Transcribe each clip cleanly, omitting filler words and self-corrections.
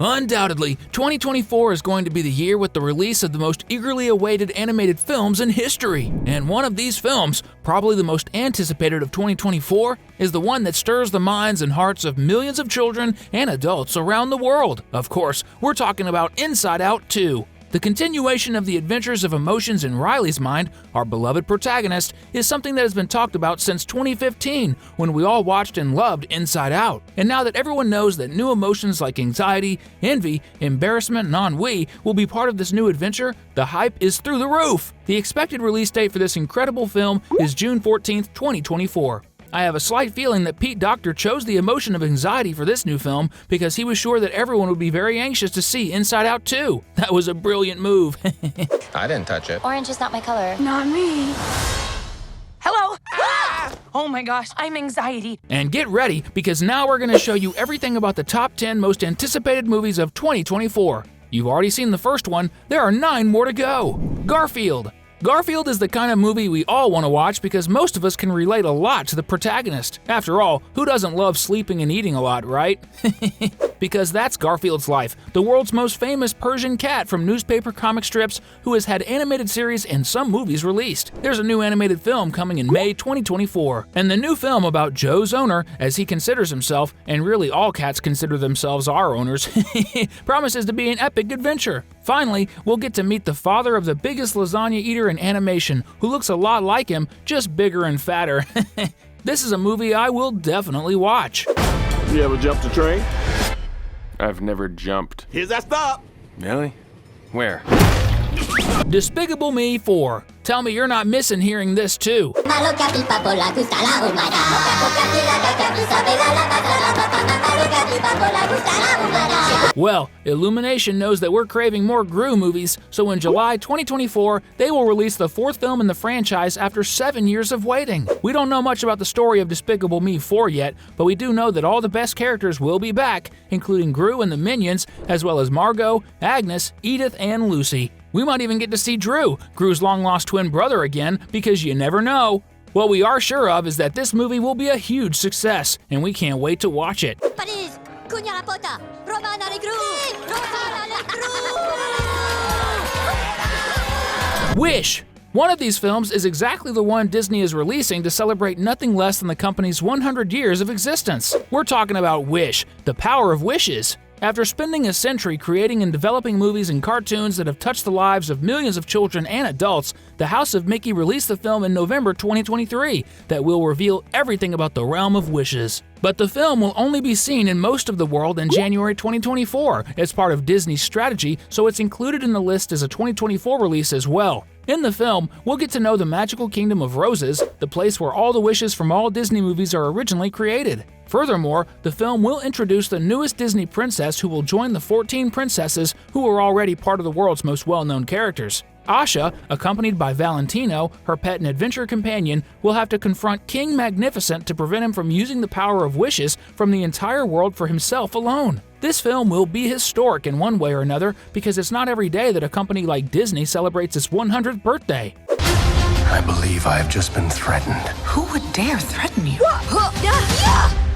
Undoubtedly, 2024 is going to be the year with the release of the most eagerly awaited animated films in history. And one of these films, probably the most anticipated of 2024, is the one that stirs the minds and hearts of millions of children and adults around the world. Of course, we're talking about Inside Out 2. The continuation of the adventures of emotions in Riley's mind, our beloved protagonist, is something that has been talked about since 2015 when we all watched and loved Inside Out. And now that everyone knows that new emotions like anxiety, envy, embarrassment, and ennui will be part of this new adventure, the hype is through the roof. The expected release date for this incredible film is June 14th, 2024. I have a slight feeling that Pete Docter chose the emotion of anxiety for this new film because he was sure that everyone would be very anxious to see Inside Out 2. That was a brilliant move. I didn't touch it. Orange is not my color. Not me. Hello? Ah! Oh my gosh, I'm anxiety. And get ready because now we're going to show you everything about the top 10 most anticipated movies of 2024. You've already seen the first one, there are 9 more to go. Garfield. Garfield is the kind of movie we all want to watch because most of us can relate a lot to the protagonist. After all, who doesn't love sleeping and eating a lot, right? Because that's Garfield's life, the world's most famous Persian cat from newspaper comic strips who has had animated series and some movies released. There's a new animated film coming in May 2024, and the new film about Joe's owner, as he considers himself, and really all cats consider themselves our owners, promises to be an epic adventure. Finally, we'll get to meet the father of the biggest lasagna eater in animation, who looks a lot like him, just bigger and fatter. This is a movie I will definitely watch. You ever jumped a train? I've never jumped. Here's that stop. Really? Where? Despicable Me 4. Tell me you're not missing hearing this too. Well, Illumination knows that we're craving more Gru movies, so in July 2024, they will release the 4th film in the franchise after 7 years of waiting. We don't know much about the story of Despicable Me 4 yet, but we do know that all the best characters will be back, including Gru and the Minions, as well as Margot, Agnes, Edith, and Lucy. We might even get to see Drew, Gru's long-lost twin brother again, because you never know. What we are sure of is that this movie will be a huge success, and we can't wait to watch it. Wish! One of these films is exactly the one Disney is releasing to celebrate nothing less than the company's 100 years of existence. We're talking about Wish, the power of wishes. After spending a century creating and developing movies and cartoons that have touched the lives of millions of children and adults, the House of Mickey released the film in November 2023 that will reveal everything about the realm of wishes. But the film will only be seen in most of the world in January 2024 as part of Disney's strategy, so it's included in the list as a 2024 release as well. In the film, we'll get to know the magical kingdom of roses, the place where all the wishes from all Disney movies are originally created. Furthermore, the film will introduce the newest Disney princess who will join the 14 princesses who are already part of the world's most well-known characters. Asha, accompanied by Valentino, her pet and adventure companion, will have to confront King Magnificent to prevent him from using the power of wishes from the entire world for himself alone. This film will be historic in one way or another because it's not every day that a company like Disney celebrates its 100th birthday. I believe I have just been threatened. Who would dare threaten you?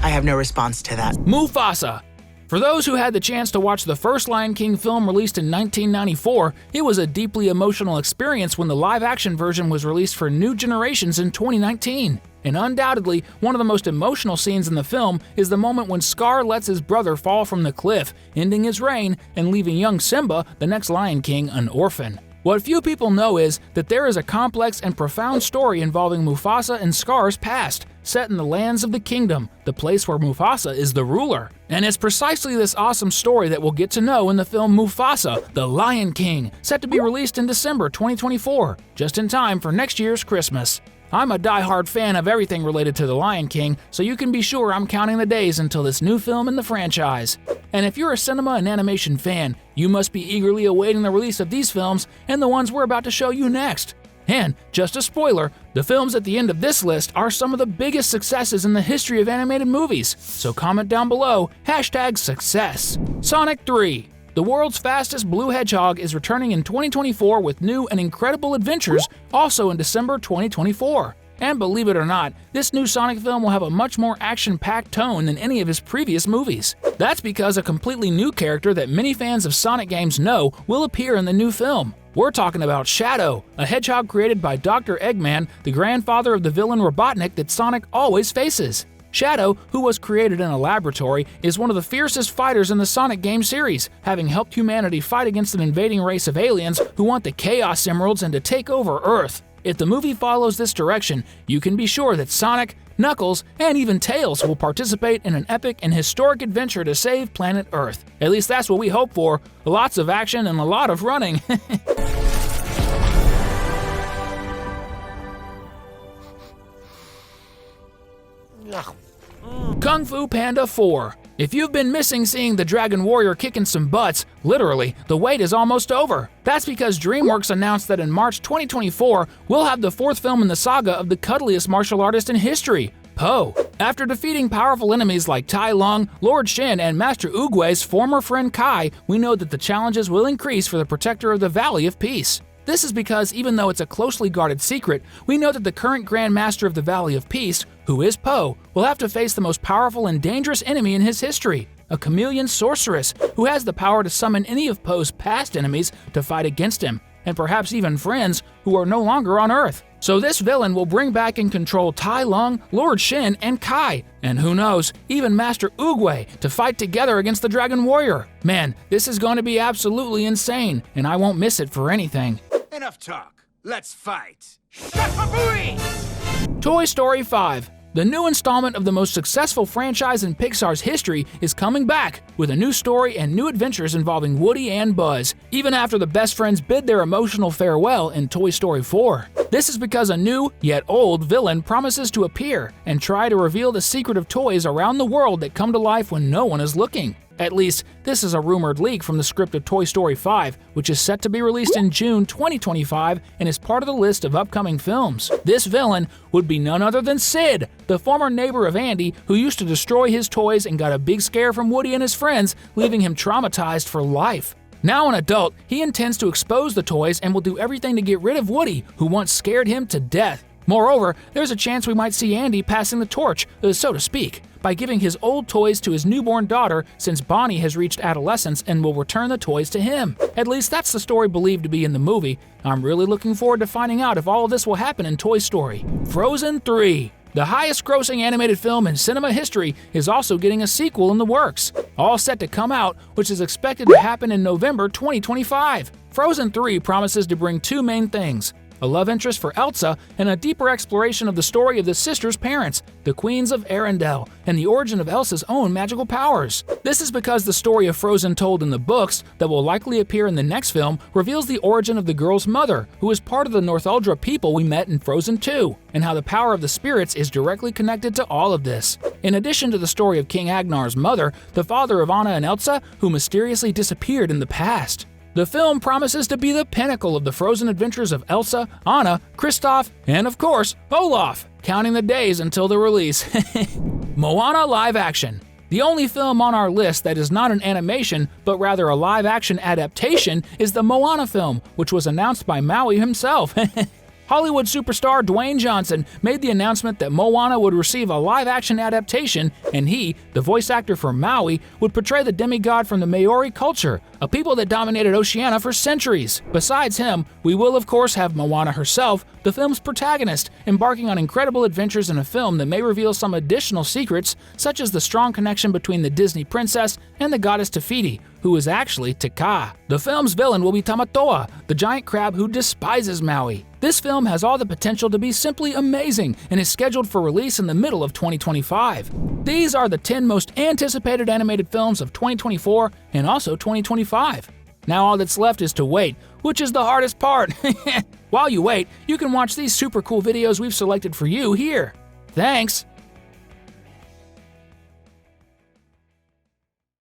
I have no response to that. Mufasa. For those who had the chance to watch the first Lion King film released in 1994, it was a deeply emotional experience when the live-action version was released for new generations in 2019. And undoubtedly, one of the most emotional scenes in the film is the moment when Scar lets his brother fall from the cliff, ending his reign and leaving young Simba, the next Lion King, an orphan. What few people know is that there is a complex and profound story involving Mufasa and Scar's past, set in the lands of the kingdom, the place where Mufasa is the ruler. And it's precisely this awesome story that we'll get to know in the film Mufasa, the Lion King, set to be released in December 2024, just in time for next year's Christmas. I'm a die-hard fan of everything related to The Lion King, so you can be sure I'm counting the days until this new film in the franchise. And if you're a cinema and animation fan, you must be eagerly awaiting the release of these films and the ones we're about to show you next. And, just a spoiler, the films at the end of this list are some of the biggest successes in the history of animated movies, so comment down below, #success. Sonic 3. The world's fastest blue hedgehog is returning in 2024 with new and incredible adventures, also in December 2024. And believe it or not, this new Sonic film will have a much more action-packed tone than any of his previous movies. That's because a completely new character that many fans of Sonic games know will appear in the new film. We're talking about Shadow, a hedgehog created by Dr. Eggman, the grandfather of the villain Robotnik that Sonic always faces. Shadow, who was created in a laboratory, is one of the fiercest fighters in the Sonic game series, having helped humanity fight against an invading race of aliens who want the Chaos Emeralds and to take over Earth. If the movie follows this direction, you can be sure that Sonic, Knuckles, and even Tails will participate in an epic and historic adventure to save planet Earth. At least that's what we hope for. Lots of action and a lot of running. Kung Fu Panda 4. If you've been missing seeing the Dragon Warrior kicking some butts, literally, the wait is almost over. That's because DreamWorks announced that in March 2024, we'll have the fourth film in the saga of the cuddliest martial artist in history, Po. After defeating powerful enemies like Tai Lung, Lord Shin, and Master Oogway's former friend Kai, we know that the challenges will increase for the protector of the Valley of Peace. This is because even though it's a closely guarded secret, we know that the current Grand Master of the Valley of Peace, who is Po, will have to face the most powerful and dangerous enemy in his history, a chameleon sorceress who has the power to summon any of Po's past enemies to fight against him, and perhaps even friends who are no longer on Earth. So this villain will bring back and control Tai Lung, Lord Shin, and Kai, and who knows, even Master Oogway to fight together against the Dragon Warrior. Man, this is going to be absolutely insane, and I won't miss it for anything. Enough talk. Let's fight. Toy Story 5. The new installment of the most successful franchise in Pixar's history is coming back with a new story and new adventures involving Woody and Buzz, even after the best friends bid their emotional farewell in Toy Story 4. This is because a new, yet old, villain promises to appear and try to reveal the secret of toys around the world that come to life when no one is looking. At least, this is a rumored leak from the script of Toy Story 5, which is set to be released in June 2025 and is part of the list of upcoming films. This villain would be none other than Sid, the former neighbor of Andy who used to destroy his toys and got a big scare from Woody and his friends, leaving him traumatized for life. Now an adult, he intends to expose the toys and will do everything to get rid of Woody, who once scared him to death. Moreover, there's a chance we might see Andy passing the torch, so to speak, by giving his old toys to his newborn daughter since Bonnie has reached adolescence and will return the toys to him. At least that's the story believed to be in the movie. I'm really looking forward to finding out if all of this will happen in Toy Story. Frozen 3. The highest-grossing animated film in cinema history is also getting a sequel in the works, all set to come out, which is expected to happen in November 2025. Frozen 3 promises to bring two main things: a love interest for Elsa, and a deeper exploration of the story of the sisters' parents, the Queens of Arendelle, and the origin of Elsa's own magical powers. This is because the story of Frozen told in the books, that will likely appear in the next film, reveals the origin of the girl's mother, who is part of the Northuldra people we met in Frozen 2, and how the power of the spirits is directly connected to all of this. In addition to the story of King Agnar's mother, the father of Anna and Elsa, who mysteriously disappeared in the past. The film promises to be the pinnacle of the Frozen adventures of Elsa, Anna, Kristoff, and of course, Olaf, counting the days until the release. Moana live action. The only film on our list that is not an animation, but rather a live-action adaptation is the Moana film, which was announced by Maui himself. Hollywood superstar Dwayne Johnson made the announcement that Moana would receive a live-action adaptation, and he, the voice actor for Maui, would portray the demigod from the Maori culture, a people that dominated Oceania for centuries. Besides him, we will of course have Moana herself, the film's protagonist, embarking on incredible adventures in a film that may reveal some additional secrets, such as the strong connection between the Disney princess and the goddess Te Fiti, who is actually Te Kā. The film's villain will be Tamatoa, the giant crab who despises Maui. This film has all the potential to be simply amazing and is scheduled for release in the middle of 2025. These are the 10 most anticipated animated films of 2024 and also 2025. Now all that's left is to wait, which is the hardest part. While you wait, you can watch these super cool videos we've selected for you here. Thanks!